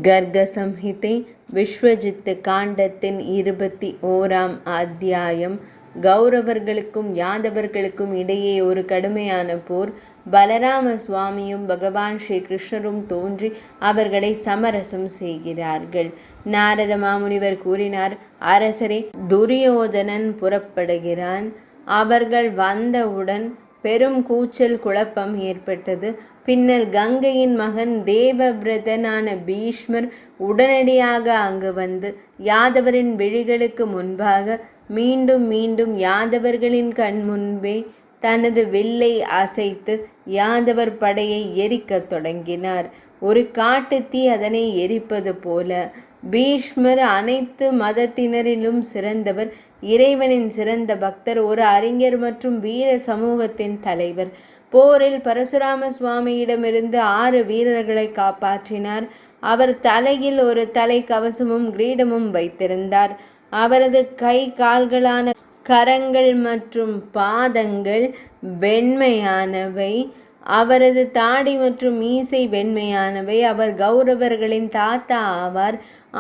கர்க சம்ஹிதை விஸ்வஜித் காண்டத்தின் 21ஆம் அத்தியாயம். கௌரவர்களுக்கும் யாதவர்களுக்கும் இடையே ஒரு கடுமையான போர். பலராம சுவாமியும் பகவான் ஸ்ரீ கிருஷ்ணரும் தோன்றி அவர்களை சமரசம் செய்கிறார்கள். நாரத மாமுனிவர் கூறினார், அரசரே, துரியோதனன் புறப்படுகிறான். அவர்கள் வந்தவுடன் பெரும் கூச்சல் குழப்பம் ஏற்பட்டது. பின்னர் கங்கையின் மகன் தேவவிரதனான பீஷ்மர் உடனடியாக அங்கு வந்து யாதவரின் விழிகளுக்கு முன்பாக மீண்டும் மீண்டும் யாதவர்களின் கண் முன்பே தனது வில்லை அசைத்து யாதவர் படையை எரிக்கத் தொடங்கினார். ஒரு காட்டுத்தீ அதனை எரிப்பது போல. பீஷ்மர் அனைத்து மதத்தினரிலும் சிறந்தவர், இறைவனின் சிறந்த பக்தர், ஒரு அறிஞர் மற்றும் வீர சமூகத்தின் தலைவர். போரில் பரசுராம சுவாமியிடமிருந்து 6 வீரர்களை காப்பாற்றினார். அவர் தலையில் ஒரு தலை கவசமும் கிரீடமும் வைத்திருந்தார். அவரது கை கால்களான கரங்கள் மற்றும் பாதங்கள் வெண்மையானவை. அவரது தாடி மற்றும் மீசை வெண்மையானவை. அவர் கௌரவர்களின் தாத்தா ஆவார்.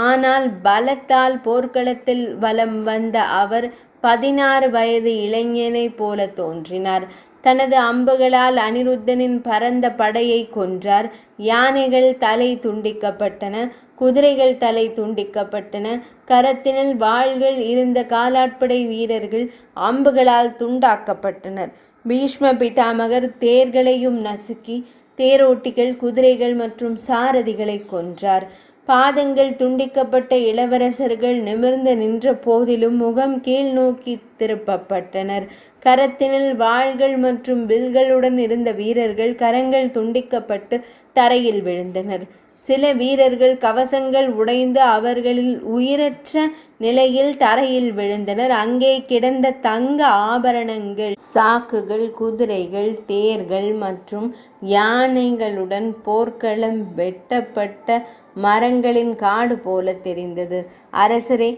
ஆனால் பலத்தால் போர்க்களத்தில் வலம் வந்த அவர் 16 வயது இளைஞனை போல தோன்றினார். தனது அம்புகளால் அனிருத்தனின் பரந்த படையை கொன்றார். யானைகள் தலை துண்டிக்கப்பட்டன, குதிரைகள் தலை துண்டிக்கப்பட்டன. கரத்தினில் வாள்கள் இருந்த காலாட்படை வீரர்கள் அம்புகளால் துண்டாக்கப்பட்டனர். பீஷ்ம பிதாமகர் தேர்களையும் நசுக்கி தேரோட்டிகள், குதிரைகள் மற்றும் சாரதிகளை கொன்றார். பாதங்கள் துண்டிக்கப்பட்ட இளவரசர்கள் நிமிர்ந்து நின்ற போதிலும் முகம் கீழ் நோக்கி திருப்பப்பட்டனர். கரத்தினில் வாள்கள் மற்றும் வில்களுடன் இருந்த வீரர்கள் கரங்கள் துண்டிக்கப்பட்டு தரையில் விழுந்தனர். சில வீரர்கள் கவசங்கள் உடைந்து அவர்களில் உயிரற்ற நிலையில் தரையில் விழுந்தனர். அங்கே கிடந்த தங்க ஆபரணங்கள், சாக்குகள், குதிரைகள், தேர்கள் மற்றும் யானைகளுடன் போர்க்களம் வெட்டப்பட்ட மரங்களின் காடு போல தெரிந்தது. அரசரே,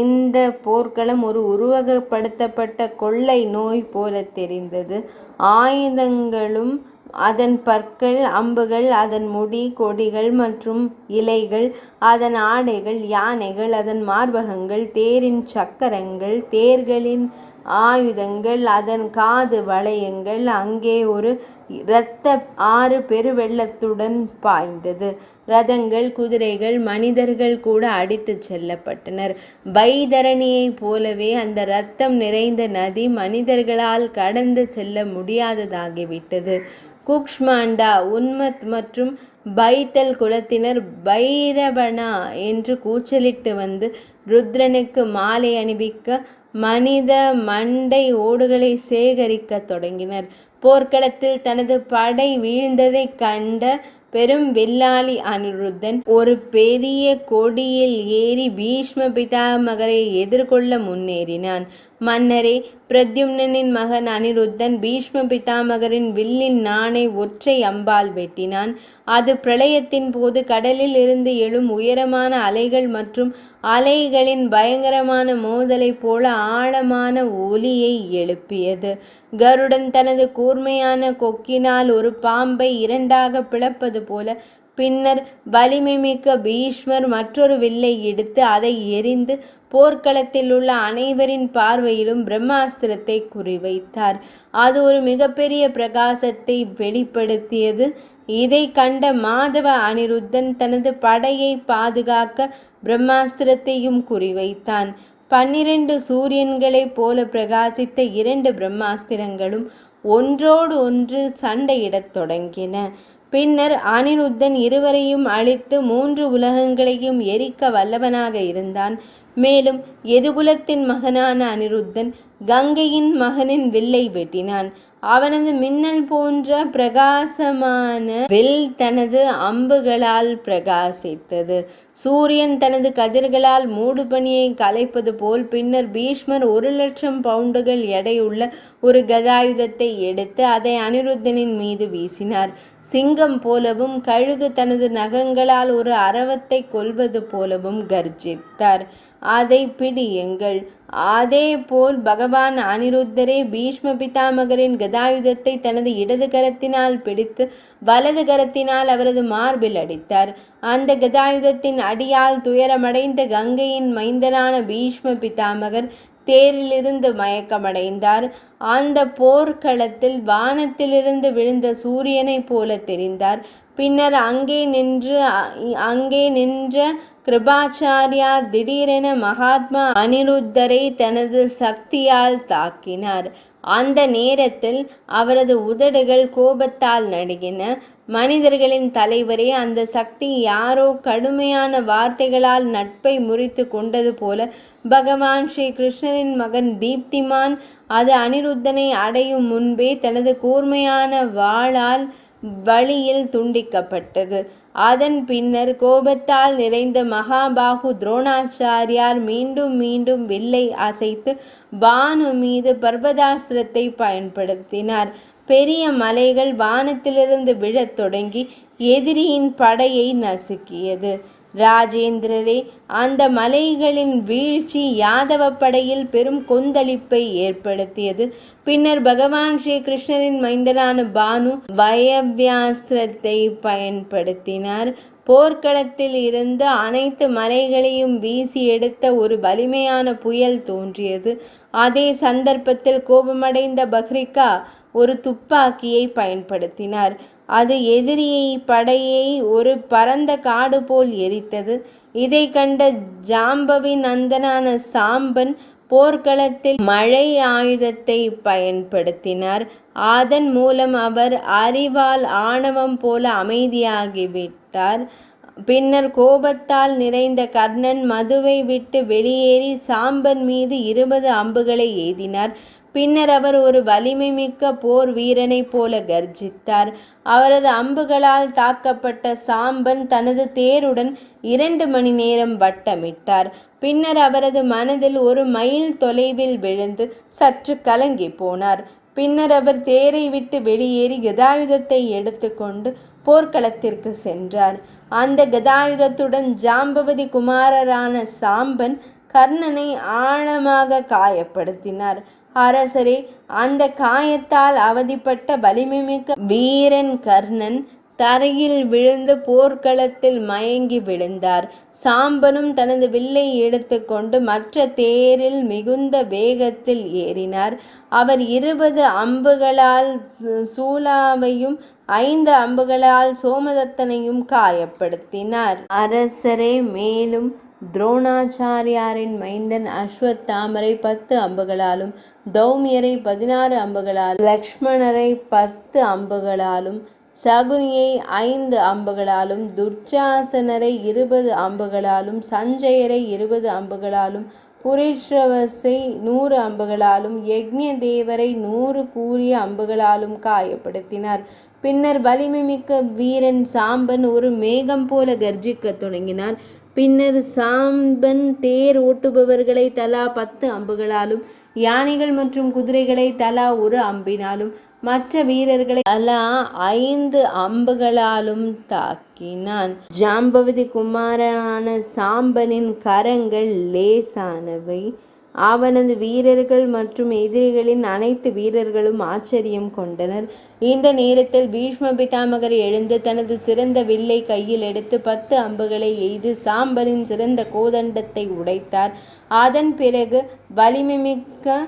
இந்த போர்க்களம் ஒரு உருவகப்படுத்தப்பட்ட கொள்ளை நோய் போல தெரிந்தது. ஆயுதங்களும் அதன் பற்கள், அம்புகள், அதன் முடி, கொடிகள் மற்றும் இலைகள், அதன் ஆடைகள், யானைகள், அதன் மார்பகங்கள், தேரின் சக்கரங்கள், தேர்களின் ஆயுதங்கள், அதன் காது வளையங்கள். அங்கே ஒரு இரத்த ஆறு பெருவெள்ளத்துடன் பாய்ந்தது. ரதங்கள், குதிரைகள், மனிதர்கள் கூட அடித்து செல்லப்பட்டனர். பைதரணியைப் போலவே அந்த இரத்தம் நிறைந்த நதி மனிதர்களால் கடந்து செல்ல முடியாததாகிவிட்டது. குக்ஷ்மாண்டா, உன்மத் மற்றும் பைத்தல் குலத்தினர் பைரவனா என்று கூச்சலிட்டு வந்து ருத்ரனுக்கு மாலை அணிவிக்க மனித மண்டை ஓடுகளை சேகரிக்க தொடங்கினர். போர்க்களத்தில் தனது படை வீழ்ந்ததை கண்ட பெரும் வில்லாளி அனிருத்தன் ஒரு பெரிய கொடியில் ஏறி பீஷ்ம பிதாமகரை எதிர்கொள்ள முன்னேறினான். மன்னரே, பிரத்யும்னனின் மகன் அனிருத்தன் பீஷ்ம பிதாமகரின் வில்லின் நாணை ஒற்றை அம்பால் வெட்டினான். அது பிரளயத்தின் போது கடலில் இருந்து எழும் உயரமான அலைகள் மற்றும் அலைகளின் பயங்கரமான மோதலை போல ஆழமான ஒலியை எழுப்பியது. கருடன் தனது கூர்மையான கொக்கினால் ஒரு பாம்பை 2ஆக பிளப்பது போல. பின்னர் வலிமை மிக்க பீஷ்மர் மற்றொரு வில்லை எடுத்து அதை எறிந்து போர்க்களத்தில் உள்ள அனைவரின் பார்வையிலும் பிரம்மாஸ்திரத்தை குறிவைத்தார். அது ஒரு மிகப்பெரிய பிரகாசத்தை வெளிப்படுத்தியது. இதை கண்ட மாதவ அனிருத்தன் தனது படையை பாதுகாக்க பிரம்மாஸ்திரத்தையும் குறிவைத்தான். 12 சூரியன்களைப் போல பிரகாசித்த 2 பிரம்மாஸ்திரங்களும் ஒன்றோடு ஒன்று சண்டையிடத் தொடங்கின. பின்னர் அனிருத்தன் இருவரையும் அழித்து 3 உலகங்களையும் எரிக்க வல்லவனாக இருந்தான். மேலும் எதுகுலத்தின் மகனான அனிருத்தன் கங்கையின் மகனின் வில்லை வெட்டினான். அவனது மின்னல் போன்ற பிரகாசமான வில் தனது அம்புகளால் பிரகாசித்தது. சூரியன் தனது கதிர்களால் மூடுபனியை கலைப்பது போல். பின்னர் பீஷ்மர் 1,00,000 பவுண்டுகள் எடையுள்ள ஒரு கதாயுதத்தை எடுத்து அதை அனிருத்தனின் மீது வீசினார். சிங்கம் போலவும் கழுகு தனது நகங்களால் ஒரு அரவத்தை கொல்வது போலவும் கர்ஜித்தார். அதை பிடியுங்கள். அதே போல் பகவான் அனிருத்தரே பீஷ்ம பிதாமகரின் கதாயுதத்தை தனது இடது கரத்தினால் பிடித்து வலது கரத்தினால் அவரது மார்பில் அடித்தார். அந்த கதாயுதத்தின் அடியால் துயரமடைந்த கங்கையின் மைந்தனான பீஷ்ம பிதாமகர் தேரிலிருந்து மயக்கமடைந்தார். அந்த போர்க்களத்தில் வானத்திலிருந்து விழுந்த சூரியனைப் போல தெரிந்தார். பின்னர் அங்கே நின்ற கிருபாச்சாரியார் திடீரென மகாத்மா அனிருத்தரை தனது சக்தியால் தாக்கினார். அந்த நேரத்தில் அவரது உதடுகள் கோபத்தால் நடுங்கின. மனிதர்களின் தலைவரே, அந்த சக்தி யாரோ கடுமையான வார்த்தைகளால் நட்பை முறித்து கொண்டது போல பகவான் ஸ்ரீ கிருஷ்ணரின் மகன் தீப்திமான் அது அனிருத்தனை அடையும் முன்பே தனது கூர்மையான வாளால் வழியில் துண்டிக்கப்பட்டது. அதன் பின்னர் கோபத்தால் நிறைந்த மகாபாகு துரோணாச்சாரியார் மீண்டும் மீண்டும் வில்லை அசைத்து பானு மீது பர்வதாஸ்திரத்தை பயன்படுத்தினார். பெரிய மலைகள் வானத்திலிருந்து விழத் தொடங்கி எதிரியின் படையை நசுக்கியது. ராஜேந்திரரே, அந்த மலைகளின் வீழ்ச்சி யாதவ படையில் பெரும் கொந்தளிப்பை ஏற்படுத்தியது. பின்னர் பகவான் ஸ்ரீ கிருஷ்ணரின் மைந்தனான பானு வயவ்யாஸ்திரத்தை பயன்படுத்தினார். போர்க்களத்தில் இருந்து அனைத்து மலைகளையும் வீசி எடுத்த ஒரு வலிமையான புயல் தோன்றியது. அதே சந்தர்ப்பத்தில் கோபமடைந்த பஹ்ரிகா ஒரு துப்பாக்கியை பயன்படுத்தினார். அது எதிரியை படையை ஒரு பரந்த காடு போல் எரித்தது. இதை கண்ட ஜாம்பவி நந்தனான சாம்பன் போர்க்களத்தில் மழை ஆயுதத்தை பயன்படுத்தினார். அதன் மூலம் அவர் அறிவால் ஆணவம் போல அமைதியாகிவிட்டார். பின்னர் கோபத்தால் நிறைந்த கர்ணன் மதுவை விட்டு வெளியேறி சாம்பன் மீது 20 அம்புகளை எய்தினார். பின்னர் அவர் ஒரு வலிமை மிக்க போர் வீரனைப் போல கர்ஜித்தார். அவரது அம்புகளால் தாக்கப்பட்ட சாம்பன் தனது தேருடன் 2 மணி நேரம் வட்டமிட்டார். பின்னர் அவரது மனதில் 1 மைல் தொலைவில் விழுந்து சற்று கலங்கி போனார். பின்னர் அவர் தேரை விட்டு வெளியேறி கதாயுதத்தை எடுத்துக்கொண்டு போர்க்களத்திற்கு சென்றார். அந்த கதாயுதத்துடன் ஜாம்பவதி குமாரரான சாம்பன் கர்ணனை ஆழமாக காயப்படுத்தினார். அரசரே, அந்த காயத்தால் அவதிப்பட்ட வலிமைமிக்க வீரன் கர்ணன் தரையில் விழுந்து போர்க்களத்தில் மயங்கி விழுந்தார். சாம்பனும் தனது வில்லை எடுத்துக்கொண்டு மற்ற தேரில் மிகுந்த வேகத்தில் ஏறினார். அவர் 20 அம்புகளால் சூலாவையும் 5 அம்புகளால் சோமதத்தனையும் காயப்படுத்தினார். அரசரே, மேலும் துரோணாச்சாரியாரின் மைந்தன் அஸ்வத்தாமரை 10 அம்புகளாலும், தௌமியரை 16 அம்புகளாலும், லக்ஷ்மணரை 10 அம்புகளாலும், சகுனியை 5 அம்புகளாலும், துர்ச்சாசனரை 20 அம்புகளாலும், சஞ்சயரை 20 அம்புகளாலும், புரீஸ்ரவஸை 100 அம்புகளாலும், யக்ஞ தேவரை 100 கூரிய அம்புகளாலும் காயப்படுத்தினார். பின்னர் வலிமை மிக்க வீரன் சாம்பன் ஒரு மேகம் போல கர்ஜிக்கத் தொடங்கினார். பின்னர் சாம்பன் தேர் ஓட்டுபவர்களை தலா 10 அம்புகளாலும், யானைகள் மற்றும் குதிரைகளை தலா 1 அம்பினாலும், மற்ற வீரர்களை தலா 5 அம்புகளாலும் தாக்கினான். ஜாம்பவதி குமாரனான சாம்பனின் கரங்கள் லேசானவை. அவனது வீரர்கள் மற்றும் எதிரிகளின் அனைத்து வீரர்களும் ஆச்சரியம் கொண்டனர். இந்த நேரத்தில் பீஷ்ம பிதாமகர் எழுந்து தனது சிறந்த வில்லை கையில் எடுத்து 10 அம்புகளை எய்து சாம்பனின் சிறந்த கோதண்டத்தை உடைத்தார். அதன் பிறகு வலிமைமிக்க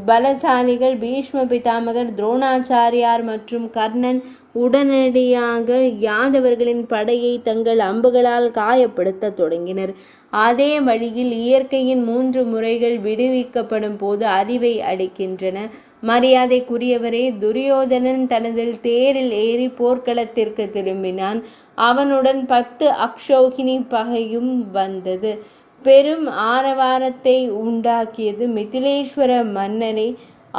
பலசாலிகள் பீஷ்ம பிதாமகர், துரோணாச்சாரியார் மற்றும் கர்ணன் உடனடியாக யாதவர்களின் படையை தங்கள் அம்புகளால் காயப்படுத்த தொடங்கினர். அதே வழியில் இயற்கையின் 3 முறைகள் விடுவிக்கப்படும் போது அறிவை அளிக்கின்றன. மரியாதைக்குரியவரே, துரியோதனன் தனது தேரில் ஏறி போர்க்களத்திற்கு திரும்பினான். அவனுடன் 10 அக்ஷௌகினி பகையும் வந்தது. பெரும் ஆரவாரத்தை உண்டாக்கியது. மிதிலேஸ்வர மன்னரை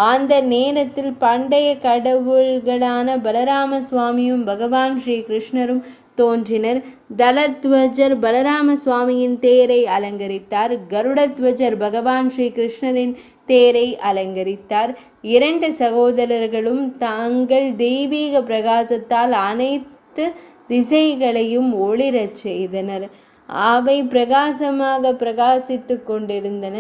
அந்த நேரத்தில் பண்டைய கடவுள்களான பலராம சுவாமியும் பகவான் ஸ்ரீ கிருஷ்ணரும் தோன்றினர். தலத்வஜர் பலராம சுவாமியின் தேரை அலங்கரித்தார். கருடத்வஜர் பகவான் ஸ்ரீ கிருஷ்ணரின் தேரை அலங்கரித்தார். இரண்டு சகோதரர்களும் தங்கள் தெய்வீக பிரகாசத்தால் அனைத்து திசைகளையும் ஒளிரச் செய்தனர். அவை பிரகாசமாக பிரகாசித்து கொண்டிருந்தன.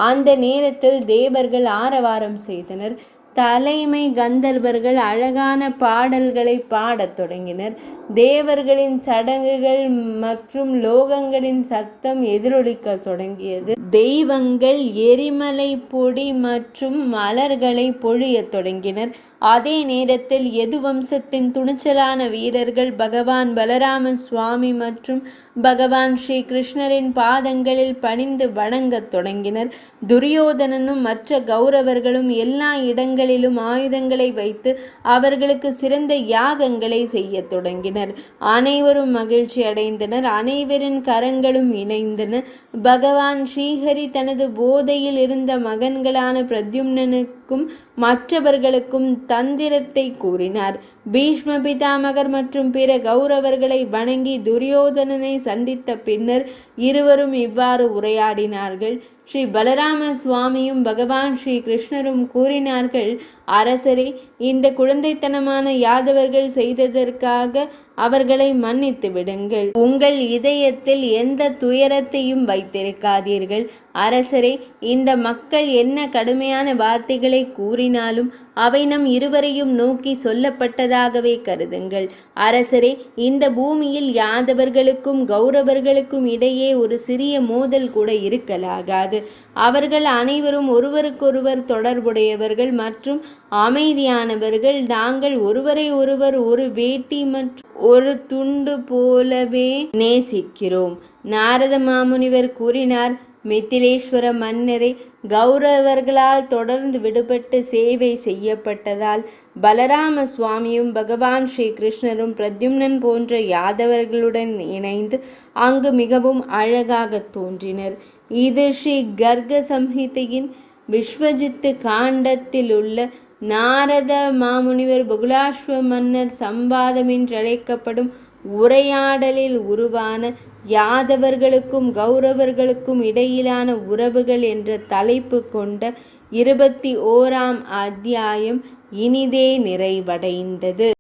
அந்த நேரத்தில் தேவர்கள் ஆரவாரம் செய்தனர். தலைமை கந்தர்வர்கள் அழகான பாடல்களை பாடத் தொடங்கினர். தேவர்களின் சடங்குகள் மற்றும் லோகங்களின் சத்தம் எதிரொலிக்க தொடங்கியது. தெய்வங்கள் எரிமலை பொடி மற்றும் மலர்களை பொழியத் தொடங்கினர். அதே நேரத்தில் யது வம்சத்தின் துணிச்சலான வீரர்கள் பகவான் பலராம சுவாமி மற்றும் பகவான் ஸ்ரீ கிருஷ்ணரின் பாதங்களில் பணிந்து வணங்கத் தொடங்கினர். துரியோதனனும் மற்ற கௌரவர்களும் எல்லா இடங்களிலும் ஆயுதங்களை வைத்து அவர்களுக்கு சிறந்த யாகங்களை செய்ய தொடங்கினர். அனைவரும் மகிழ்ச்சி அடைந்தனர். அனைவரின் கரங்களும் இணைந்தன. பகவான் ஸ்ரீஹரி தனது போதையில் இருந்த மகன்களான பிரத்யும்னனுக்கும் மற்றவர்களுக்கும் தந்திரத்தை கூறினார். பீஷ்ம பிதாமகர் மற்றும் பிற கௌரவர்களை வணங்கி துரியோதனனை சந்தித்த பின்னர் இருவரும் இவ்வாறு உரையாடினார்கள். ஸ்ரீ பலராம சுவாமியும் பகவான் ஸ்ரீ கிருஷ்ணரும் கூறினார்கள், அரசரே, இந்த குழந்தைத்தனமான யாதவர்கள் செய்ததற்காக அவர்களை மன்னித்து விடுங்கள். உங்கள் இதயத்தில் எந்த துயரத்தையும் வைத்திருக்காதீர்கள். அரசரே, இந்த மக்கள் என்ன கடுமையான வார்த்தைகளை கூறினாலும் அவை நம் இருவரையும் நோக்கி சொல்லப்பட்டதாகவே கருதுங்கள். அரசரே, இந்த பூமியில் யாதவர்களுக்கும் கௌரவர்களுக்கும் இடையே ஒரு சிறிய மோதல் கூட இருக்கலாகாது. அவர்கள் அனைவரும் ஒருவருக்கொருவர் தொடர்புடையவர்கள் மற்றும் அமைதியானவர்கள். நாங்கள் ஒருவரை ஒருவர் ஒரு வேட்டி மற்றும் ஒரு துண்டு போலவே நேசிக்கிறோம். நாரத மாமுனிவர் கூறினார், மித்திலேஸ்வர மன்னரை, கௌரவர்களால் தொடர்ந்து விடுபட்டு சேவை செய்யப்பட்டதால் பலராம சுவாமியும் பகவான் ஸ்ரீ கிருஷ்ணரும் பிரத்யும்னன் போன்ற யாதவர்களுடன் இணைந்து அங்கு மிகவும் அழகாக தோன்றினர். இது ஸ்ரீ கர்க சம்ஹிதையின் விஸ்வஜித்து காண்டத்தில் உள்ள நாரத மாமுனிவர் பகுலாஸ்வ மன்னர் சம்வாதம் என்றழைக்கப்படும் உரையாடலில் உருவான யாதவர்களுக்கும் கௌரவர்களுக்கும் இடையிலான உறவுகள் என்ற தலைப்பு கொண்ட 21ஆம் அத்தியாயம் இனிதே நிறைவடைந்தது.